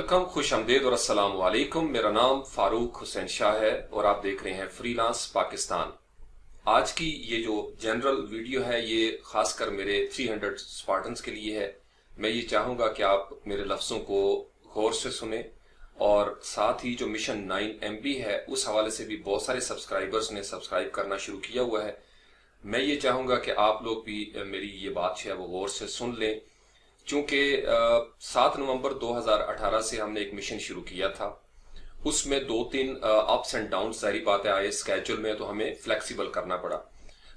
Welcome, खुश आमदीद और अस्सलाम वालेकुम। मेरा नाम फारूक हुसैन शाह है और आप देख रहे हैं फ्रीलांस पाकिस्तान। आज की ये जो जनरल वीडियो है ये खासकर मेरे 300 स्पार्टन्स के लिए है। मैं ये चाहूँगा कि आप मेरे लफ्ज़ों को गौर से सुने और साथ ही जो मिशन 9MB है उस हवाले से भी बहुत सारे सब्सक्राइबर्स ने सब्सक्राइब करना शुरू किया हुआ है। मैं ये चाहूँगा कि आप लोग भी मेरी ये बात है वो गौर से सुन लें, चूंकि 7 नवंबर 2018 से हमने एक मिशन शुरू किया था। उसमें 2-3 अप्स एंड डाउन सारी बातें आए स्केड्यूल में, तो हमें फ्लेक्सिबल करना पड़ा।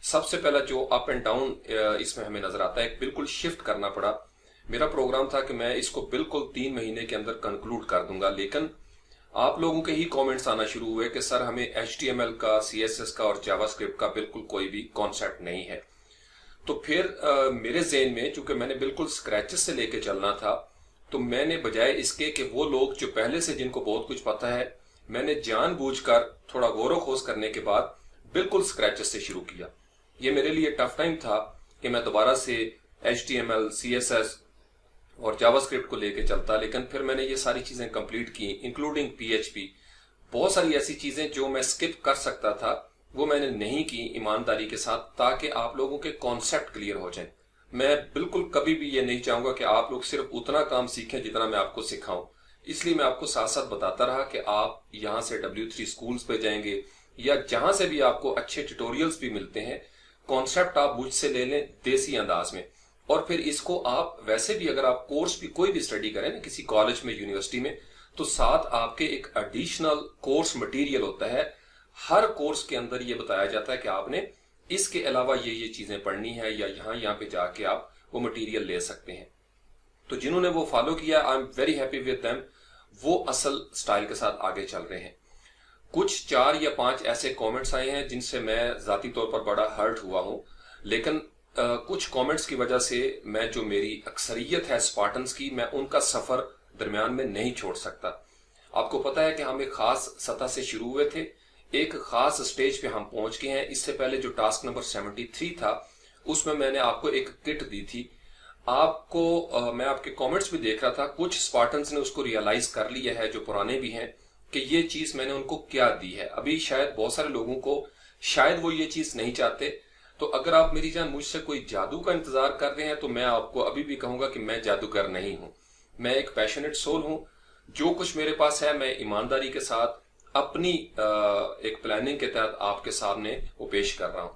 सबसे पहला जो अप एंड डाउन इसमें हमें नजर आता है, बिल्कुल शिफ्ट करना पड़ा। मेरा प्रोग्राम था कि मैं इसको बिल्कुल 3 महीने के अंदर कंक्लूड कर दूंगा, लेकिन आप लोगों के ही कमेंट्स आना शुरू हुए कि सर हमें HTML का, CSS का और जावास्क्रिप्ट का बिल्कुल कोई भी कॉन्सेप्ट नहीं है। तो फिर मेरे ज़हन में, चूंकि मैंने बिल्कुल स्क्रैचेस से लेके चलना था, तो मैंने बजाय इसके कि वो लोग जो पहले से जिनको बहुत कुछ पता है, मैंने जानबूझकर थोड़ा गौर खोज करने के बाद बिल्कुल स्क्रैचेस से शुरू किया। ये मेरे लिए टफ टाइम था कि मैं दोबारा से HTML, CSS और जावास्क्रिप्ट को लेके चलता, लेकिन फिर मैंने ये सारी चीजें कंप्लीट की, इंक्लूडिंग PHP। बहुत सारी ऐसी चीजें जो मैं स्किप कर सकता था वो मैंने नहीं की ईमानदारी के साथ, ताकि आप लोगों के कॉन्सेप्ट क्लियर हो जाएं। मैं बिल्कुल कभी भी ये नहीं चाहूंगा कि आप लोग सिर्फ उतना काम सीखें जितना मैं आपको सिखाऊं। इसलिए मैं आपको साथ साथ बताता रहा कि आप यहां से W3 स्कूल्स पे जाएंगे या जहां से भी आपको अच्छे ट्यूटोरियल्स भी मिलते हैं, कॉन्सेप्ट आप मुझसे ले लें देसी अंदाज में, और फिर इसको आप वैसे भी अगर आप कोर्स भी कोई भी स्टडी करें ना किसी कॉलेज में, यूनिवर्सिटी में, तो साथ आपके एक एडिशनल कोर्स मटेरियल होता है। हर कोर्स के अंदर ये बताया जाता है कि आपने इसके अलावा ये चीजें पढ़नी है या यहाँ पे जाके आप वो मटेरियल ले सकते हैं। तो जिन्होंने वो फॉलो किया, I am very happy with them. वो असल स्टाइल के साथ आगे चल रहे हैं। कुछ 4 या 5 ऐसे कमेंट्स आए हैं जिनसे मैं जाती तौर पर बड़ा हर्ट हुआ हूं, लेकिन कुछ कमेंट्स की वजह से मैं जो मेरी अक्सरियत है स्पार्टन्स की, मैं उनका सफर दरमियान में नहीं छोड़ सकता। आपको पता है कि हम एक खास सतह से शुरू हुए थे, एक खास स्टेज पे हम पहुंच गए हैं। इससे पहले जो टास्क नंबर 73 था उसमें मैंने आपको एक किट दी थी। आपको मैं आपके कमेंट्स भी देख रहा था, कुछ स्पार्टन्स ने उसको रियलाइज कर लिया है, जो पुराने भी हैं, कि ये चीज मैंने उनको क्या दी है। अभी शायद बहुत सारे लोगों को शायद वो ये चीज नहीं चाहते। तो अगर आप मेरी जान मुझसे कोई जादू का इंतजार कर रहे हैं, तो मैं आपको अभी भी कहूंगा कि मैं जादूगर नहीं हूं। मैं एक पैशनेट सोल हूं। जो कुछ मेरे पास है मैं ईमानदारी के साथ अपनी एक प्लानिंग के तहत आपके सामने वो पेश कर रहा हूं।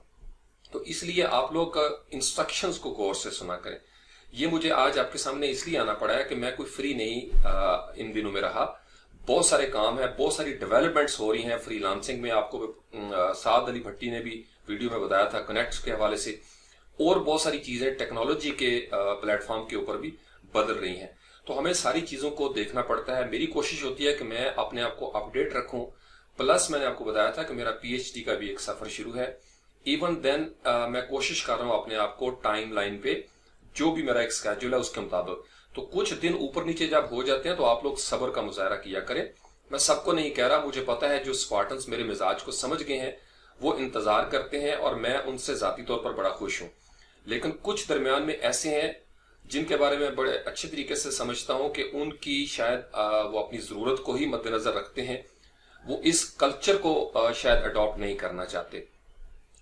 तो इसलिए आप लोग इंस्ट्रक्शंस को गौर से सुना करें। ये मुझे आज आपके सामने इसलिए आना पड़ा है कि मैं कोई फ्री नहीं इन दिनों में रहा। बहुत सारे काम है, बहुत सारी डेवलपमेंट्स हो रही हैं फ्रीलांसिंग में। आपको साद अली भट्टी ने भी वीडियो में बताया था कनेक्ट के हवाले से, और बहुत सारी चीजें टेक्नोलॉजी के प्लेटफॉर्म के ऊपर भी बदल रही हैं। तो हमें सारी चीजों को देखना पड़ता है। मेरी कोशिश होती है कि मैं अपने आप को अपडेट रखूं। प्लस मैंने आपको बताया था कि मेरा PhD का भी एक सफर शुरू है। इवन देन मैं कोशिश कर रहा हूं अपने आप को टाइम लाइन पे, जो भी मेरा एक स्केड्यूल है उसके मुताबिक। तो कुछ दिन ऊपर नीचे जब हो जाते हैं तो आप लोग सब्र का मुजाहरा किया करें। मैं सबको नहीं कह रहा, मुझे पता है जो स्पार्टन्स मेरे मिजाज को समझ गए हैं वो इंतजार करते हैं और मैं उनसे जाती तौर पर बड़ा खुश हूं। लेकिन कुछ दरमियान में ऐसे हैं जिनके बारे में बड़े अच्छे तरीके से समझता हूं कि उनकी शायद वो अपनी जरूरत को ही मद्देनजर रखते हैं, वो इस कल्चर को शायद अडॉप्ट नहीं करना चाहते।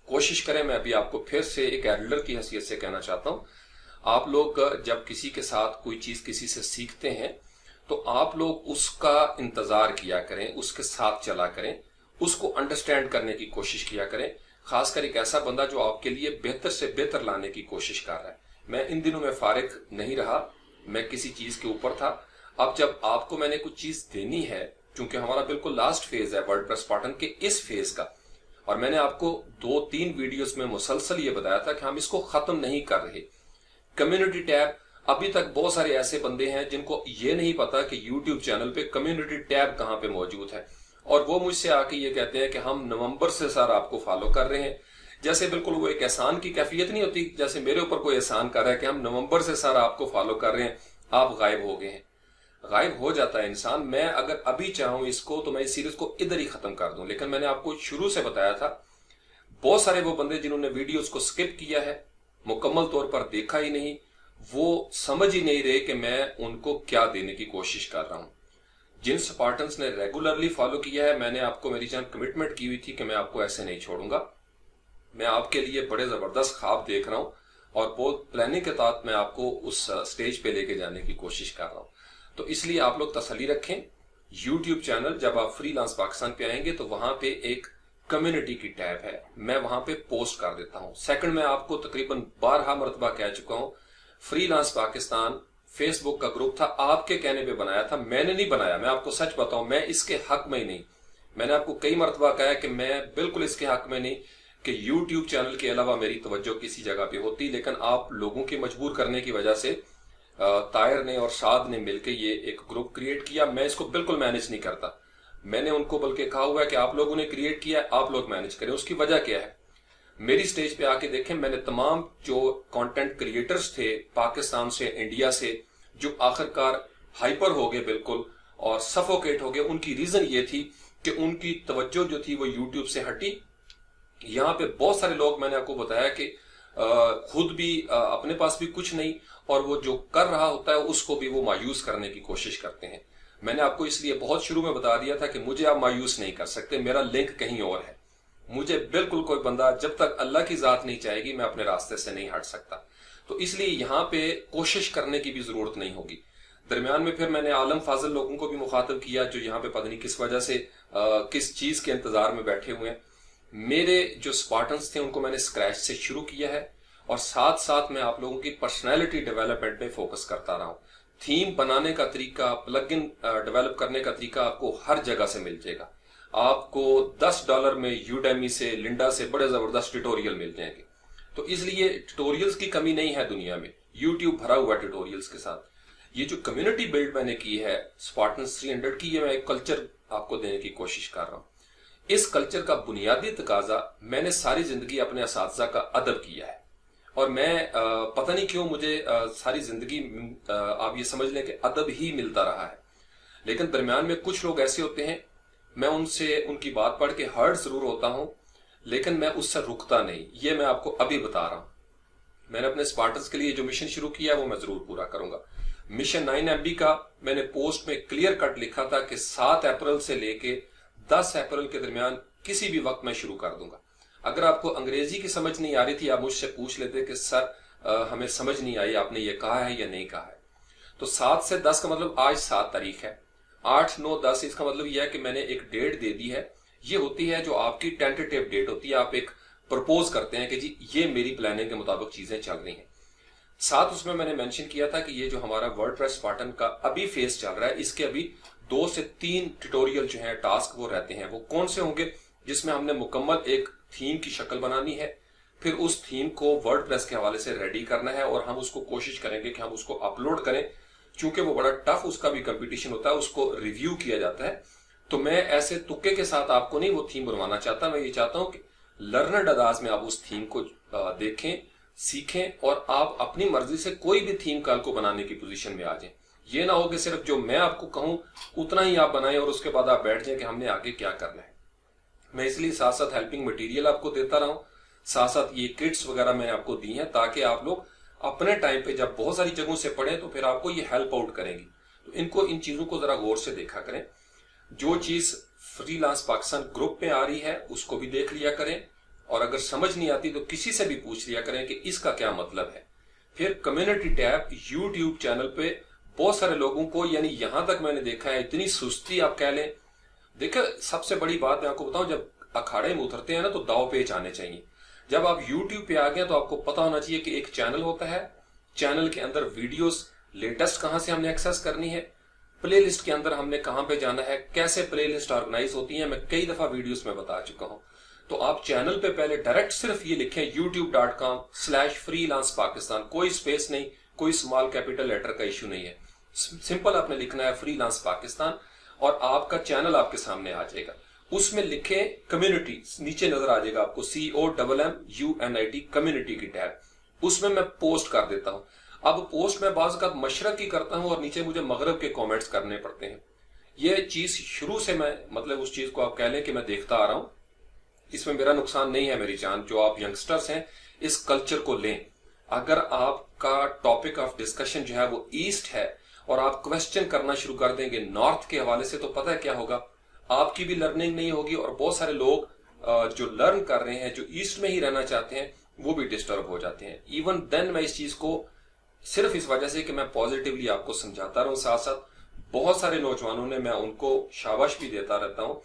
कोशिश करें, मैं अभी आपको फिर से एक एल्डर की हैसियत से कहना चाहता हूं, आप लोग जब किसी के साथ कोई चीज किसी से सीखते हैं तो आप लोग उसका इंतजार किया करें, उसके साथ चला करें, उसको अंडरस्टैंड करने की कोशिश किया करें। खासकर एक ऐसा बंदा जो आपके लिए बेहतर से बेहतर लाने की कोशिश कर रहा है। मैं इन दिनों में फारिग नहीं रहा, मैं किसी चीज के ऊपर था। अब जब आपको मैंने कुछ चीज देनी है, क्योंकि हमारा बिल्कुल लास्ट फेज है वर्डप्रेस स्पार्टन के इस फेज का, और मैंने आपको 2-3 वीडियोस में मुसलसल ये बताया था कि हम इसको खत्म नहीं कर रहे। कम्युनिटी टैब, अभी तक बहुत सारे ऐसे बंदे हैं जिनको ये नहीं पता कि यूट्यूब चैनल पे कम्युनिटी टैब कहाँ पे मौजूद है, और वो मुझसे आके ये कहते हैं कि हम नवंबर से सर आपको फॉलो कर रहे हैं। जैसे बिल्कुल वो एक एहसान की कैफियत नहीं होती, जैसे मेरे ऊपर कोई एहसान कर रहा है कि हम नवंबर से सर आपको फॉलो कर रहे हैं, आप गायब हो गए हैं। गायब हो जाता है इंसान। मैं अगर अभी चाहूं इसको तो मैं इस सीरीज को इधर ही खत्म कर दूं, लेकिन मैंने आपको शुरू से बताया था बहुत सारे वो बंदे जिन्होंने वीडियोस को स्किप किया है, मुकम्मल तौर पर देखा ही नहीं, वो समझ ही नहीं रहे कि मैं उनको क्या देने की कोशिश कर रहा हूं। जिन स्पार्टन्स ने रेगुलरली फॉलो किया है, मैंने आपको मेरी जान कमिटमेंट की हुई थी कि मैं आपको ऐसे नहीं छोड़ूंगा। मैं आपके लिए बड़े जबरदस्त ख्वाब देख रहा हूं और बहुत प्लानिंग के तहत मैं आपको उस स्टेज पे लेके जाने की कोशिश कर रहा हूं। तो इसलिए आप लोग तसल्ली रखें। यूट्यूब चैनल, जब आप फ्रीलांस पाकिस्तान पे आएंगे तो वहां पे एक कम्युनिटी की टैब है, मैं वहां पे पोस्ट कर देता हूं। सेकंड, मैं आपको तकरीबन 12 मरतबा कह चुका हूं, फ्रीलांस पाकिस्तान फेसबुक का ग्रुप था, आपके कहने पे बनाया था, मैंने नहीं बनाया। मैं आपको सच बताऊं, मैं इसके हक में ही नहीं। मैंने आपको कई मरतबा कहा कि मैं बिल्कुल इसके हक में नहीं कि यूट्यूब चैनल के अलावा मेरी तवज्जो किसी जगह पे होती, लेकिन आप लोगों के मजबूर करने की वजह से तायर ने और शाद ने मिलकर ये एक ग्रुप क्रिएट किया। मैं इसको बिल्कुल मैनेज नहीं करता। मैंने उनको बल्कि कहा हुआ है कि आप लोगों ने क्रिएट किया है, आप लोग मैनेज करें। उसकी वजह क्या है? मेरी स्टेज पे आके देखें, मैंने तमाम जो कंटेंट क्रिएटर्स थे पाकिस्तान से, इंडिया से, जो आखिरकार हाइपर हो गए बिल्कुल और सफोकेट हो गए, उनकी रीजन ये थी कि उनकी तवज्जो जो थी वो यूट्यूब से हटी। यहाँ पे बहुत सारे लोग, मैंने आपको बताया कि खुद भी अपने पास भी कुछ नहीं और वो जो कर रहा होता है उसको भी वो मायूस करने की कोशिश करते हैं। मैंने आपको इसलिए बहुत शुरू में बता दिया था कि मुझे आप मायूस नहीं कर सकते, मेरा लिंक कहीं और है। मुझे बिल्कुल कोई बंदा, जब तक अल्लाह की जात नहीं चाहेगी, मैं अपने रास्ते से नहीं हट सकता। तो इसलिए यहाँ पे कोशिश करने की भी जरूरत नहीं होगी। दरमियान में फिर मैंने आलम फाजल लोगों को भी मुखातब किया, जो यहाँ पे पता नहीं किस वजह से किस चीज के इंतजार में बैठे हुए हैं। मेरे जो स्पार्टन्स थे उनको मैंने स्क्रैच से शुरू किया है और साथ साथ मैं आप लोगों की पर्सनैलिटी डेवलपमेंट में फोकस करता रहा हूं। थीम बनाने का तरीका, प्लगइन डेवलप करने का तरीका आपको हर जगह से मिल जाएगा। आपको $10 में यूडेमी से, लिंडा से बड़े जबरदस्त ट्यूटोरियल मिल जाएंगे। तो इसलिए ट्यूटोरियल्स की कमी नहीं है दुनिया में, यूट्यूब भरा हुआ ट्यूटोरियल्स के साथ। ये जो कम्युनिटी बिल्ड मैंने की है स्पार्टन्स 300 की, ये मैं एक कल्चर आपको देने की कोशिश कर रहा हूं। इस कल्चर का बुनियादी तकाजा मैंने सारी जिंदगी अपने असातिज़ा का अदब किया है और मैं पता नहीं क्यों मुझे सारी जिंदगी आप ये समझ लें कि अदब ही मिलता रहा है। लेकिन दरमियान में कुछ लोग ऐसे होते हैं, मैं उनसे उनकी बात पढ़ के हर्ट जरूर होता हूं, लेकिन मैं उससे रुकता नहीं। ये मैं आपको अभी बता रहा हूं। मैंने अपने स्पार्टन्स के लिए जो मिशन शुरू किया है वो मैं जरूर पूरा करूंगा। मिशन 9 MB का मैंने पोस्ट में क्लियर कट लिखा था कि 7 अप्रैल से लेके 10 अप्रैल के दरमियान किसी भी वक्त मैं शुरू कर दूंगा। अगर आपको अंग्रेजी की समझ नहीं आ रही थी, आप मुझसे पूछ लेते कि सर हमें समझ नहीं आई, आपने ये कहा है या नहीं कहा है। तो 7 से 10 का मतलब आज 7 तारीख है, 8, 9, 10 इसका मतलब यह है कि मैंने एक डेट दे दी है। ये होती है जो आपकी टेंटेटिव डेट होती है। आप एक प्रपोज करते हैं कि जी ये मेरी प्लानिंग के मुताबिक चीजें चल रही हैं। साथ उसमें मैंने मेंशन किया था कि ये जो हमारा वर्डप्रेस स्पार्टन का अभी फेज चल रहा है, इसके अभी 2 से 3 ट्यूटोरियल जो है, टास्क वो रहते हैं। वो कौन से होंगे? जिसमें हमने मुकम्मल एक थीम की शक्ल बनानी है, फिर उस थीम को वर्डप्रेस के हवाले से रेडी करना है और हम उसको कोशिश करेंगे कि हम उसको अपलोड करें। चूंकि वो बड़ा टफ उसका भी कंपटीशन होता है, उसको रिव्यू किया जाता है। तो मैं ऐसे तुक्के के साथ आपको नहीं वो थीम बनवाना चाहता। मैं ये चाहता हूं कि लर्नर्ड अंदाज में आप उस थीम को देखें, सीखें और आप अपनी मर्जी से कोई भी थीम कल को बनाने की पोजीशन में आ जाएं। ये ना हो कि सिर्फ जो मैं आपको कहूं उतना ही आप बनाएं और उसके बाद आप बैठ जाएं कि हमने आगे क्या करना है। मैं इसलिए साथ साथ हेल्पिंग मटेरियल आपको देता रहा हूं, साथ साथ ये किट्स वगैरह मैंने आपको दी हैं ताकि आप लोग अपने टाइम पे जब बहुत सारी जगहों से पढ़ें तो फिर आपको ये हेल्प आउट करेंगी। तो इन चीजों को जरा गौर से देखा करें। जो चीज फ्रीलांस पाकिस्तान ग्रुप में आ रही है उसको भी देख लिया करें और अगर समझ नहीं आती तो किसी से भी पूछ लिया करें कि इसका क्या मतलब है। फिर कम्युनिटी टैब यूट्यूब चैनल पे बहुत सारे लोगों को, यानी यहां तक मैंने देखा है, इतनी सुस्ती आप कह लें। देखिए सबसे बड़ी बात मैं आपको बताऊं, जब अखाड़े में उतरते हैं ना तो दाव पेच आने चाहिए। जब आप यूट्यूब पे आ गए तो आपको पता होना चाहिए कि एक चैनल होता है, चैनल के अंदर वीडियोस लेटेस्ट कहां से हमने एक्सेस करनी है, प्लेलिस्ट के अंदर हमने कहां पे जाना है, कैसे प्लेलिस्ट ऑर्गेनाइज होती है, मैं कई दफा वीडियोस में बता चुका हूं। तो आप चैनल पे पहले डायरेक्ट सिर्फ ये लिखें youtube.com/freelancePakistan, कोई स्पेस नहीं, कोई स्मॉल कैपिटल लेटर का इश्यू नहीं है। सिंपल आपने लिखना है फ्रीलांस पाकिस्तान और आपका चैनल आपके सामने आ जाएगा। उसमें लिखें कम्युनिटी, नीचे नजर आ जाएगा आपको COMMUNIT कम्युनिटी की टैब, उसमें मैं पोस्ट कर देता हूं। अब पोस्ट में बाज़ का मशरक की करता हूं और नीचे मुझे मगरब के कमेंट्स करने पड़ते हैं। ये चीज शुरू से मैं, मतलब उस चीज को आप कह लें कि मैं देखता आ रहा हूं, इसमें मेरा नुकसान नहीं है मेरी जान। जो आप यंगस्टर्स हैं इस कल्चर को लें। अगर आपका टॉपिक ऑफ डिस्कशन जो है वो ईस्ट है اور آپ کوشچن کرنا شروع کر دیں گے نارتھ کے حوالے سے، تو پتہ ہے کیا ہوگا، آپ کی بھی لرننگ نہیں ہوگی اور بہت سارے لوگ جو لرن کر رہے ہیں، جو ایسٹ میں ہی رہنا چاہتے ہیں، وہ بھی ڈسٹرب ہو جاتے ہیں۔ ایون دین میں اس چیز کو صرف اس وجہ سے کہ میں پازیٹیولی آپ کو سمجھاتا رہا ہوں، ساتھ ساتھ بہت سارے نوجوانوں نے، میں ان کو شاباش بھی دیتا رہتا ہوں،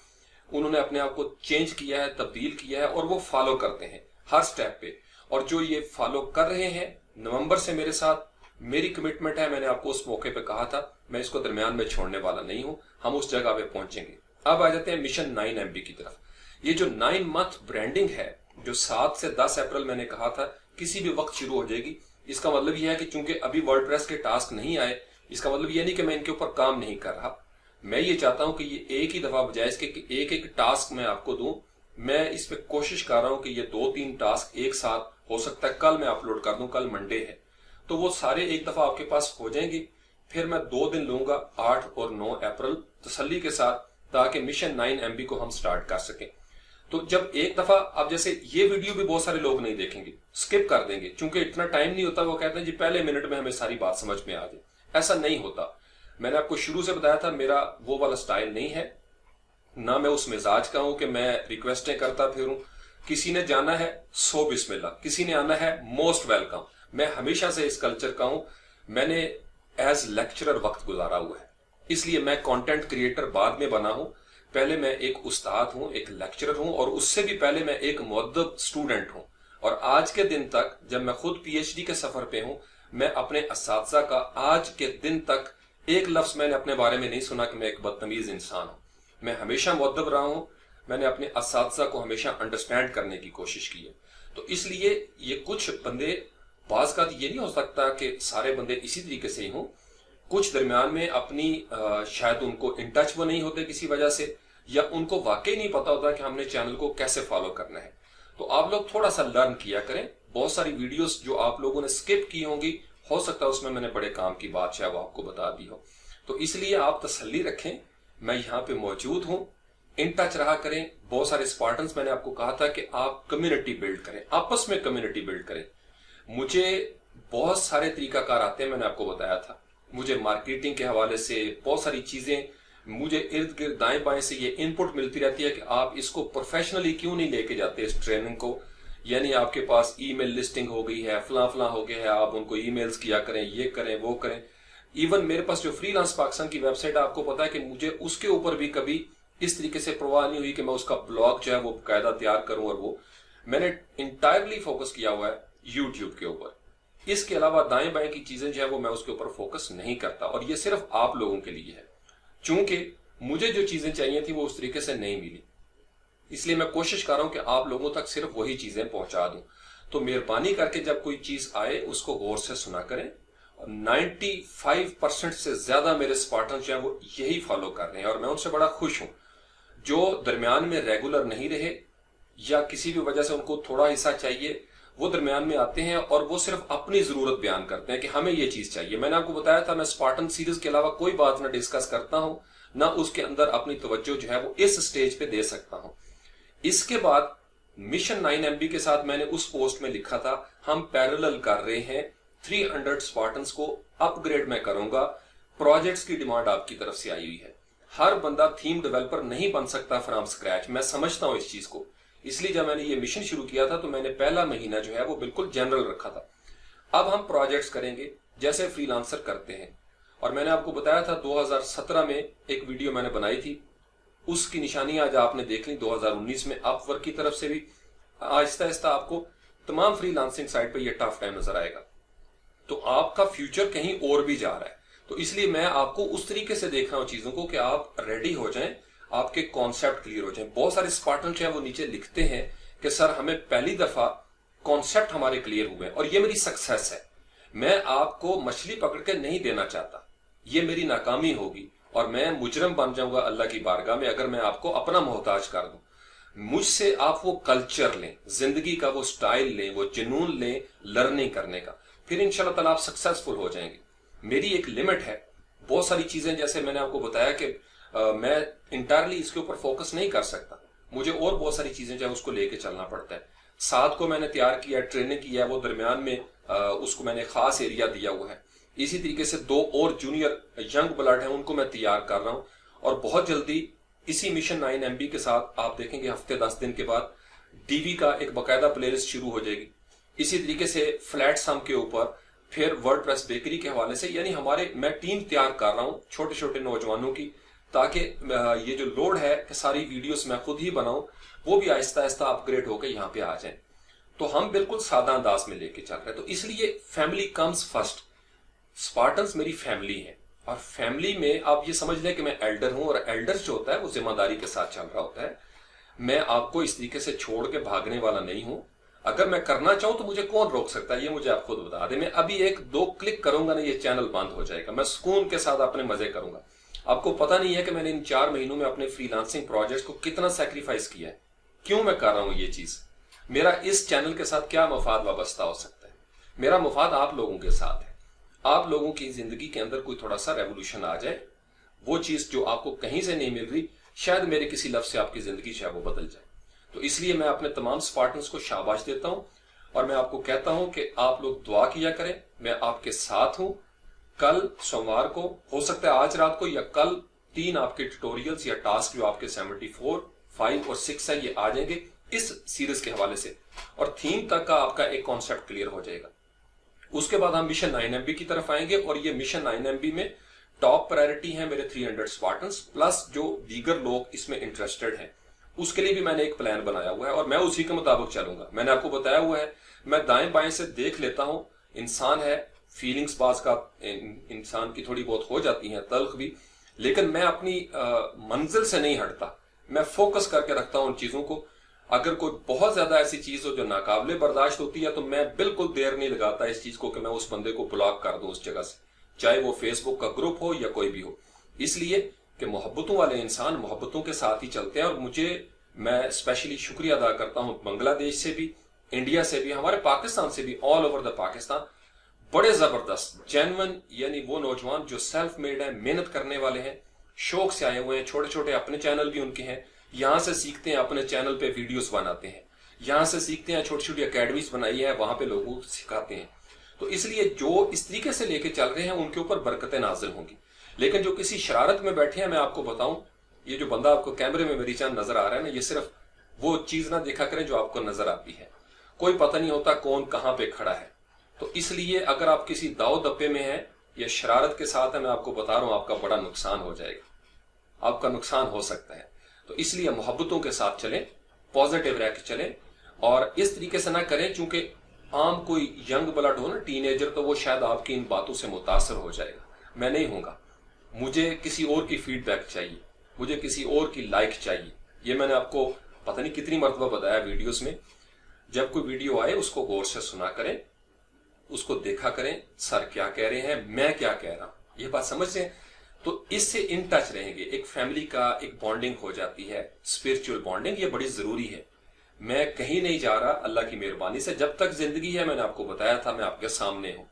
انہوں نے اپنے آپ کو چینج کیا ہے، تبدیل کیا ہے، اور وہ فالو کرتے ہیں ہر سٹیپ پہ۔ اور جو یہ فالو کر رہے ہیں نومبر سے میرے ساتھ، میری کمٹمنٹ ہے، میں نے آپ کو اس موقع پہ کہا تھا، میں اس کو درمیان میں چھوڑنے والا نہیں ہوں، ہم اس جگہ پہ پہنچیں گے۔ اب آ جاتے ہیں مشن 9MB کی طرف۔ یہ جو 9 منتھ برانڈنگ ہے، جو 7 سے 10 اپریل میں نے کہا تھا کسی بھی وقت شروع ہو جائے گی، اس کا مطلب یہ ہے کہ چونکہ ابھی ورڈ پریس کے ٹاسک نہیں آئے، اس کا مطلب یہ نہیں کہ میں ان کے اوپر کام نہیں کر رہا۔ میں یہ چاہتا ہوں کہ یہ ایک ہی دفعہ بجائے اس کے کہ ایک ایک ٹاسک میں آپ کو دوں، میں اس پہ کوشش کر رہا ہوں کہ یہ 2-3 ٹاسک ایک ساتھ، ہو سکتا ہے کل میں اپلوڈ کر دوں، کل منڈے ہے تو وہ سارے ایک دفعہ آپ کے پاس ہو جائیں گے۔ پھر میں 2 دن لوں گا، 8 اور 9 اپریل، تسلی کے ساتھ، تاکہ مشن 9MB کو ہم سٹارٹ کر سکیں۔ تو جب ایک دفعہ، اب جیسے یہ ویڈیو بھی بہت سارے لوگ نہیں دیکھیں گے، سکپ کر دیں گے، چونکہ اتنا ٹائم نہیں ہوتا، وہ کہتے ہیں جی پہلے منٹ میں ہمیں ساری بات سمجھ میں آ جائے۔ ایسا نہیں ہوتا، میں نے آپ کو شروع سے بتایا تھا میرا وہ والا سٹائل نہیں ہے، نہ میں اس مزاج کا ہوں کہ میں ریکویسٹیں کرتا پھروں۔ کسی نے جانا ہے سو بسم اللہ، کسی نے آنا ہے موسٹ ویلکم۔ میں ہمیشہ سے اس کلچر کا ہوں، میں نے ایز لیکچرر وقت گزارا ہوا ہے، اس لیے میں کانٹینٹ کریٹر بعد میں بنا ہوں۔ پہلے میں ایک استاد ہوں، ایک لیکچرر ہوں، اور اس سے بھی پہلے میں ایک مؤدب سٹوڈنٹ ہوں۔ اور آج کے دن تک، جب میں خود PhD کے سفر پہ ہوں، میں اپنے اساتذہ کا آج کے دن تک ایک لفظ میں نے اپنے بارے میں نہیں سنا کہ میں ایک بدتمیز انسان ہوں۔ میں ہمیشہ مؤدب رہا ہوں، میں نے اپنے اساتذہ کو ہمیشہ انڈرسٹینڈ کرنے کی کوشش کی ہے۔ تو اس لیے یہ کچھ بندے، بعض کا یہ نہیں ہو سکتا کہ سارے بندے اسی طریقے سے ہی ہوں، کچھ درمیان میں اپنی شاید ان کو ان ٹچ وہ نہیں ہوتے کسی وجہ سے، یا ان کو واقعی نہیں پتا ہوتا کہ ہم نے چینل کو کیسے فالو کرنا ہے۔ تو آپ لوگ تھوڑا سا لرن کیا کریں۔ بہت ساری ویڈیوز جو آپ لوگوں نے سکپ کی ہوں گی، ہو سکتا ہے اس میں نے بڑے کام کی بات شاید وہ آپ کو بتا دی ہو، تو اس لیے آپ تسلی رکھیں، میں یہاں پہ موجود ہوں، ان ٹچ رہا کریں۔ بہت سارے اسپارٹنز، میں نے آپ کو کہا تھا کہ آپ کمیونٹی بلڈ کریں، آپس میں کمیونٹی بلڈ کریں۔ مجھے بہت سارے طریقہ کار آتے ہیں، میں نے آپ کو بتایا تھا، مجھے مارکیٹنگ کے حوالے سے بہت ساری چیزیں، مجھے ارد گرد دائیں بائیں سے یہ ان پٹ ملتی رہتی ہے کہ آپ اس کو پروفیشنلی کیوں نہیں لے کے جاتے اس ٹریننگ کو، یعنی آپ کے پاس ای میل لسٹنگ ہو گئی ہے، فلاں فلاں ہو گیا ہے، آپ ان کو ای میلز کیا کریں، یہ کریں وہ کریں۔ ایون میرے پاس جو فری لانس پاکستان کی ویب سائٹ ہے، آپ کو پتا ہے کہ مجھے اس کے اوپر بھی کبھی اس طریقے سے پرواہ نہیں ہوئی کہ میں اس کا بلاگ جو ہے وہ باقاعدہ تیار کروں، اور وہ میں نے انٹائرلی فوکس کیا ہوا ہے یوٹیوب کے اوپر۔ اس کے علاوہ دائیں بائیں کی چیزیں جو ہے وہ میں اس کے اوپر فوکس نہیں کرتا، اور یہ صرف آپ لوگوں کے لیے ہے، چونکہ مجھے جو چیزیں چاہیے تھی وہ اس طریقے سے نہیں ملی، اس لیے میں کوشش کر رہا ہوں کہ آپ لوگوں تک صرف وہی چیزیں پہنچا دوں۔ تو مہربانی کر کے جب کوئی چیز آئے اس کو غور سے سنا کریں۔ 95% سے زیادہ میرے اسپارٹنز جو ہیں وہ یہی فالو کر رہے ہیں، اور میں ان سے بڑا خوش ہوں۔ جو درمیان میں ریگولر نہیں رہے یا کسی بھی وجہ سے ان کو تھوڑا حصہ چاہیے، وہ درمیان میں آتے ہیں اور وہ صرف اپنی ضرورت بیان کرتے ہیں کہ ہمیں یہ چیز چاہیے۔ میں نے آپ کو بتایا تھا میں اسپارٹن سیریز کے علاوہ کوئی بات نہ ڈسکس کرتا ہوں، نہ اس کے اندر اپنی توجہ جو ہے وہ اس سٹیج پہ دے سکتا ہوں۔ اس کے بعد مشن 9MB کے ساتھ میں نے اس پوسٹ میں لکھا تھا ہم پیرلل کر رہے ہیں 300 اسپارٹنز کو اپ گریڈ میں کروں گا، پروجیکٹس کی ڈیمانڈ آپ کی طرف سے آئی ہوئی ہے۔ ہر بندہ تھیم ڈیولپر نہیں بن سکتا فرام سکریچ، میں سمجھتا ہوں اس چیز کو، اس لیے جب میں نے یہ مشن شروع کیا تھا تو میں نے پہلا مہینہ جو ہے وہ بالکل جنرل رکھا تھا۔ اب ہم پروجیکٹس کریں گے جیسے فری لانسر کرتے ہیں، اور میں نے آپ کو بتایا تھا 2017 میں ایک ویڈیو میں نے بنائی تھی، اس کی نشانی آج آپ نے دیکھ لی۔ 2019 میں اپ ورک کی طرف سے بھی آہستہ آہستہ آپ کو تمام فری لانسنگ سائٹ پہ یہ ٹف ٹائم نظر آئے گا، تو آپ کا فیوچر کہیں اور بھی جا رہا ہے۔ تو اس لیے میں آپ کو اس طریقے سے دیکھ رہا ہوں چیزوں کو کہ آپ ریڈی ہو جائیں، آپ کے کانسیپٹ کلیئر ہو جائیں۔ بہت سارے اسپارٹن جو ہیں وہ نیچے لکھتے ہیں کہ سر ہمیں پہلی دفعہ کانسیپٹ ہمارے کلیئر ہوئے، اور یہ میری سکسیس ہے۔ میں آپ کو مچھلی پکڑ کے نہیں دینا چاہتا، یہ میری ناکامی ہوگی اور میں مجرم بن جاؤں گا اللہ کی بارگاہ میں اگر میں آپ کو اپنا محتاج کر دوں۔ مجھ سے آپ وہ کلچر لیں، زندگی کا وہ سٹائل لیں، وہ جنون لیں لرننگ کرنے کا، پھر انشاءاللہ تعالیٰ آپ سکسیسفل ہو جائیں گے۔ میری ایک لمٹ ہے، بہت ساری چیزیں جیسے میں نے آپ کو بتایا کہ میں انٹائرلی اس کے اوپر فوکس نہیں کر سکتا، مجھے اور بہت ساری چیزیں جو ہے اس کو لے کے چلنا پڑتا ہے۔ 7 کو میں نے تیار کیا، ٹریننگ کی ہے، وہ درمیان میں اس کو میں نے خاص ایریا دیا ہوا ہے۔ इसी तरीके से 2 और जूनियर यंग ब्लड हैं, उनको मैं तैयार कर रहा हूं, और बहुत जल्दी इसी मिशन 9MB के साथ आप देखेंगे हफ्ते 10 दिन के बाद डीवी का एक बाकायदा प्लेलिस्ट शुरू हो जाएगी। इसी तरीके से फ्लैट सम के ऊपर, फिर वर्डप्रेस बेकरी के हवाले से, यानी मैं टीम तैयार कर रहा हूं छोटे छोटे नौजवानों की, ताकि ये जो लोड है कि सारी वीडियोस मैं खुद ही बनाऊं, वो भी आहिस्ता आहिस्ता अपग्रेड होकर यहाँ पे आ जाए। तो हम बिल्कुल सादा अंदाज में लेके चल रहे हैं। तो इसलिए फैमिली कम्स फर्स्ट। स्पार्टन्स मेरी फैमिली है, और फैमिली में आप ये समझ लें कि मैं एल्डर हूं, और एल्डर जो होता है वो जिम्मेदारी के साथ चल रहा होता है। मैं आपको इस तरीके से छोड़ के भागने वाला नहीं हूं। अगर मैं करना चाहूं तो मुझे कौन रोक सकता है, ये मुझे आप खुद बता दें। मैं अभी 1-2 क्लिक करूंगा ना, ये चैनल बंद हो जाएगा। मैं सुकून के साथ अपने मजे करूंगा। आपको पता नहीं है कि मैंने इन 4 महीनों में अपने फ्रीलांसिंग प्रोजेक्ट को कितना सैक्रिफाइस किया है। क्यों मैं कर रहा हूं ये चीज? मेरा इस चैनल के साथ क्या मफाद वाबस्ता हो सकता है? मेरा मफाद आप लोगों के साथ है। आप लोगों की जिंदगी के अंदर कोई थोड़ा सा रेवोल्यूशन आ जाए, वो चीज जो आपको कहीं से नहीं मिल रही, शायद मेरे किसी लफ्ज से आपकी जिंदगी शायद वो बदल जाए। तो इसलिए मैं अपने तमाम स्पार्टन्स को शाबाश देता हूं, और मैं आपको कहता हूं कि आप लोग दुआ किया करें। मैं आपके साथ हूं। कल सोमवार को, हो सकता है आज रात को या कल, 3 आपके ट्यूटोरियल्स या टास्क जो आपके 74, 5 और 6 है, ये आ जाएंगे इस सीरीज के हवाले से, और थीम तक का आपका एक कॉन्सेप्ट क्लियर हो जाएगा। उसके बाद हम मिशन 9MB की तरफ आएंगे, और ये मिशन 9MB में टॉप प्रायोरिटी है मेरे 300 स्पार्टन्स, प्लस जो दीगर लोग इसमें इंटरेस्टेड हैं, उसके लिए भी मैंने एक प्लान बनाया हुआ है, और मैं उसी के मुताबिक चलूंगा। मैंने आपको बताया हुआ है, मैं दाएं बाएं से देख लेता हूं। इंसान है, फीलिंग्स बाज का इंसान की थोड़ी बहुत हो जाती है, तल्ख भी, लेकिन मैं अपनी मंजिल से नहीं हटता। मैं फोकस करके रखता हूं उन चीजों को। अगर कोई बहुत ज्यादा ऐसी चीज हो जो नाकाबिले बर्दाश्त होती है, तो मैं बिल्कुल देर नहीं लगाता इस चीज को कि मैं उस बंदे को ब्लॉक कर दूं उस जगह से, चाहे वो फेसबुक का ग्रुप हो या कोई भी हो। इसलिए कि मोहब्बतों वाले इंसान मोहब्बतों के साथ ही चलते हैं। और मैं स्पेशली शुक्रिया अदा करता हूं बांग्लादेश से भी, इंडिया से भी, हमारे पाकिस्तान से भी, ऑल ओवर द पाकिस्तान, बड़े जबरदस्त जेन्युइन, यानी वो नौजवान जो सेल्फ मेड है, मेहनत करने वाले हैं, शौक से आए हुए हैं, छोटे छोटे अपने चैनल भी उनके हैं, यहां से सीखते हैं, अपने चैनल पे वीडियोस बनाते हैं, यहां से सीखते हैं, छोटी छोटी अकेडमीज बनाई है, वहां पे लोगों को सिखाते हैं। तो इसलिए जो इस तरीके से लेके चल रहे हैं उनके ऊपर बरकतें नाजिल होंगी। लेकिन जो किसी शरारत में बैठे हैं, मैं आपको बताऊं, ये जो बंदा आपको कैमरे में मेरी चांद नजर आ रहा है ना, ये सिर्फ वो चीज ना देखा करें जो आपको नजर आती है। कोई पता नहीं होता कौन कहां पे खड़ा है। तो इसलिए अगर आप किसी दाव दब्बे में हैं या शरारत के साथ है, मैं आपको बता रहा हूं, आपका बड़ा नुकसान हो जाएगा, आपका नुकसान हो सकता है। तो इसलिए मोहब्बतों के साथ चलें, पॉजिटिव रह के चलें, और इस तरीके से ना करें, चूंकि आम कोई यंग ब्लड हो ना, टीनेजर, तो वो शायद आपकी इन बातों से मुतासर हो जाएगा। मैं नहीं हूंगा। मुझे किसी और की फीडबैक चाहिए, मुझे किसी और की लाइक चाहिए। ये मैंने आपको पता नहीं कितनी मरतबा बताया वीडियोस में। जब कोई वीडियो आए उसको गौर से सुना करें, उसको देखा करें, सर क्या कह रहे हैं, मैं क्या कह रहा हूं, ये बात समझ रहे हैं। तो इससे इन टच रहेंगे, एक फैमिली का एक बॉन्डिंग हो जाती है, स्पिरिचुअल बॉन्डिंग, ये बड़ी जरूरी है। मैं कहीं नहीं जा रहा, अल्लाह की मेहरबानी से जब तक जिंदगी है, मैंने आपको बताया था, मैं आपके सामने हूं,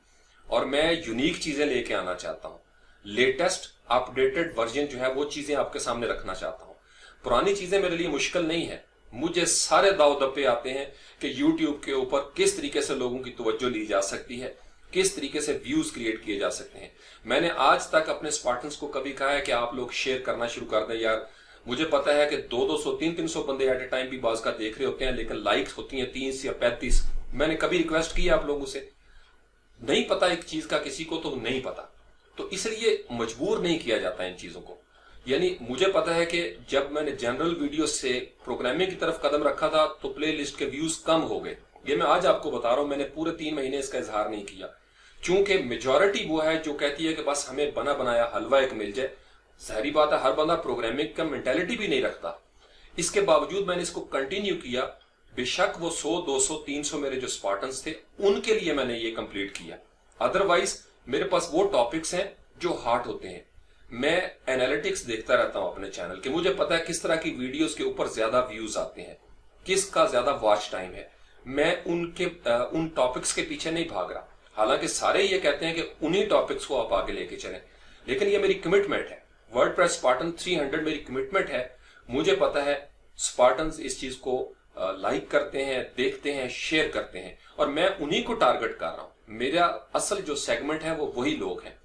और मैं यूनिक चीजें लेके आना चाहता हूं। लेटेस्ट अपडेटेड वर्जन जो है वो चीजें आपके सामने रखना चाहता हूं। पुरानी चीजें मेरे लिए मुश्किल नहीं है। मुझे सारे दाव दप्पे आते हैं कि यूट्यूब के ऊपर किस तरीके से लोगों की तवज्जो ली जा सकती है, किस तरीके से व्यूज क्रिएट किए जा सकते हैं। मैंने आज तक अपने स्पार्टन्स को कभी कहा है कि आप लोग शेयर करना शुरू कर दें यार। मुझे पता है कि 200-200, 300-300 बंदे एट ए टाइम भी बाज का देख रहे होते हैं, लेकिन लाइक्स होती हैं 30 या 35। मैंने कभी रिक्वेस्ट की आप लोगों से? नहीं पता एक चीज का किसी को, तो नहीं पता, तो इसलिए मजबूर नहीं किया जाता इन चीजों को। यानी मुझे पता है कि जब मैंने जनरल वीडियो से प्रोग्रामिंग की तरफ कदम रखा था तो प्ले लिस्ट के व्यूज कम हो गए। ये मैं आज आपको बता रहा हूं, मैंने पूरे 3 महीने इसका इजहार नहीं किया, चूंकि मेजॉरिटी वो है जो कहती है कि बस हमें बना बनाया हलवा एक मिल जाए। जाहिर बात है, हर बंदा प्रोग्रामिंग का मेंटालिटी भी नहीं रखता। इसके बावजूद मैंने इसको कंटिन्यू किया। बेशक वो 100, 200, 300 मेरे जो स्पार्टन्स थे उनके लिए मैंने ये कंप्लीट किया। अदरवाइज मेरे पास वो टॉपिक्स हैं जो हार्ड होते हैं। मैं एनालिटिक्स देखता रहता हूं अपने चैनल के, मुझे पता है किस तरह की वीडियोस के ऊपर ज्यादा व्यूज आते हैं, किसका ज्यादा वॉच टाइम है। मैं उन टॉपिक्स के पीछे नहीं भाग रहा, हालांकि सारे ये कहते हैं कि उन्हीं टॉपिक्स को आप आगे लेके चलें, लेकिन ये मेरी कमिटमेंट है। वर्डप्रेस स्पार्टन 300 मेरी कमिटमेंट है। मुझे पता है स्पार्टन्स इस चीज को लाइक करते हैं, देखते हैं, शेयर करते हैं, और मैं उन्हीं को टारगेट कर रहा हूं। मेरा असल जो सेगमेंट है वो वही लोग हैं।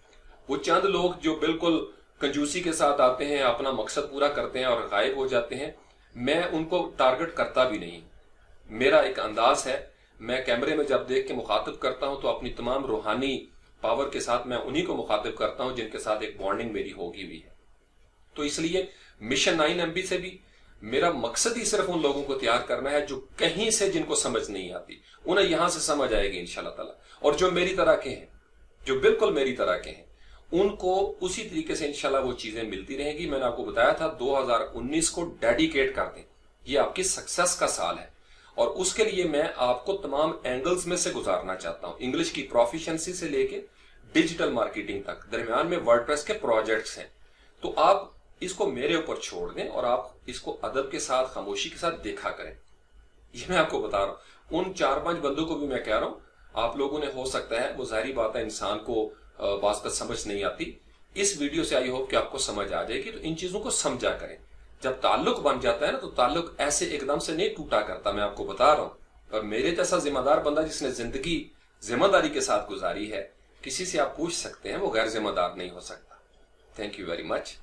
वो चंद लोग जो बिल्कुल कंजूसी के साथ आते हैं, अपना मकसद पूरा करते हैं और गायब हो जाते हैं, मैं उनको टारगेट करता भी नहीं। मेरा एक अंदाज है, मैं कैमरे में जब देख के मुखातिब करता हूं तो अपनी तमाम रूहानी पावर के साथ मैं उन्हीं को मुखातिब करता हूं जिनके साथ एक बॉन्डिंग मेरी होगी भी है। तो इसलिए मिशन 9MB से भी मेरा मकसद ही सिर्फ उन लोगों को तैयार करना है जो कहीं से, जिनको समझ नहीं आती, उन्हें यहां से समझ आएगी इंशाल्लाह ताला। और जो मेरी तरह के हैं, जो बिल्कुल मेरी तरह के हैं, उनको उसी तरीके से इंशाल्लाह वो चीजें मिलती रहेंगी। मैंने आपको बताया था 2019 को डेडिकेट कर दें, ये आपकी सक्सेस का साल है। और उसके लिए मैं आपको तमाम एंगल्स में से गुजारना चाहता हूं। इंग्लिश की प्रोफिशिएंसी से लेके डिजिटल मार्केटिंग तक, दरमियान में वर्डप्रेस के प्रोजेक्ट्स हैं। तो आप इसको मेरे ऊपर छोड़ दें और आप इसको अदब के साथ, खामोशी के साथ देखा करें। ये मैं आपको बता रहा हूं। उन 4-5 बंदों को भी मैं कह रहा हूं, आप लोगों ने, हो सकता है, वो जाहिर बात है इंसान को बात समझ नहीं आती, इस वीडियो से आई होप कि आपको समझ आ जाएगी। तो इन चीजों को समझा करें। जब ताल्लुक बन जाता है ना, तो ताल्लुक ऐसे एकदम से नहीं टूटा करता, मैं आपको बता रहा हूं। और मेरे जैसा जिम्मेदार बंदा जिसने जिंदगी जिम्मेदारी के साथ गुजारी है, किसी से आप पूछ सकते हैं, वो गैर जिम्मेदार नहीं हो सकता। Thank you very much.